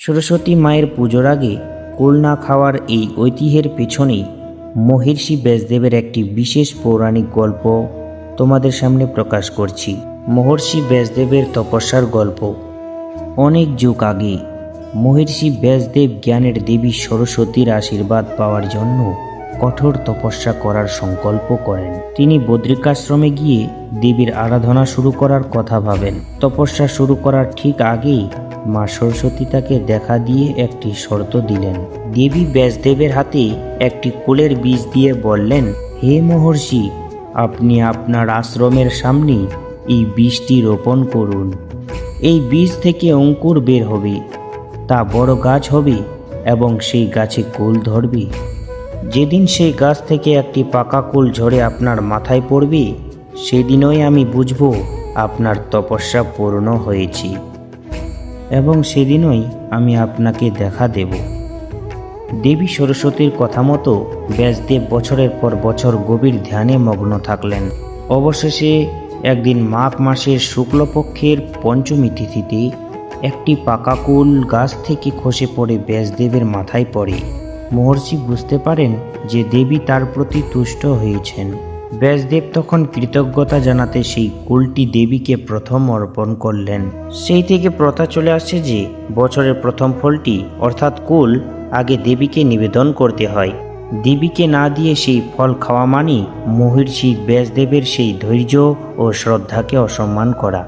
সরস্বতী মায়ের পুজোর আগে কুল না খাওয়ার এই ঐতিহ্যের পেছনেই মহর্ষি ব্যাসদেবের একটি বিশেষ পৌরাণিক গল্প তোমাদের সামনে প্রকাশ করছি। মহর্ষি ব্যাসদেবের তপস্যার গল্প। অনেক যুগ আগে মহর্ষি ব্যাসদেব জ্ঞানের দেবী সরস্বতীর আশীর্বাদ পাওয়ার জন্য কঠোর তপস্যা করার সংকল্প করেন। তিনি বদ্রিকাশ্রমে গিয়ে দেবীর আরাধনা শুরু করার কথা ভাবেন। তপস্যা শুরু করার ঠিক আগেই মা সরস্বতী তাকে দেখা দিয়ে একটি শর্ত দিলেন। দেবী ব্যাসদেবের হাতে একটি কুলের বীজ দিয়ে বললেন, হে মহর্ষি, আপনি আপনার আশ্রমের সামনে এই বীজটি রোপণ করুন। এই বীজ থেকে অঙ্কুর বের হবে, তা বড় গাছ হবে এবং সেই গাছে কুল ধরবে। যেদিন সেই গাছ থেকে একটি পাকা কুল ঝরে আপনার মাথায় পড়বে, সেদিনই আমি বুঝব আপনার তপস্যা পূর্ণ হয়েছে এবং সেদিনই আমি আপনাকে দেখা দেব। দেবী সরস্বতীর কথা মতো ব্যাসদেব বছরের পর বছর গভীর ধ্যানে মগ্ন থাকলেন। অবশেষে একদিন মাঘ মাসের শুক্লপক্ষের পঞ্চমী তিথিতে একটি পাকা কুল গাছ থেকে খসে পড়ে ব্যাসদেবের মাথায় পড়ে। মহর্ষি বুঝতে পারেন যে দেবী তার প্রতি তুষ্ট হয়েছেন। ব্যাসদেব তখন কৃতজ্ঞতা জানাতে সেই কুলটি দেবীকে প্রথম অর্পণ করলেন। সেই থেকে প্রথা চলে আসছে যে বছরের প্রথম ফলটি অর্থাৎ কুল আগে দেবীকে নিবেদন করতে হয়। দেবীকে না দিয়ে সেই ফল খাওয়া মানে মহর্ষি ব্যাসদেবের সেই ধৈর্য ও শ্রদ্ধাকে অসম্মান করা।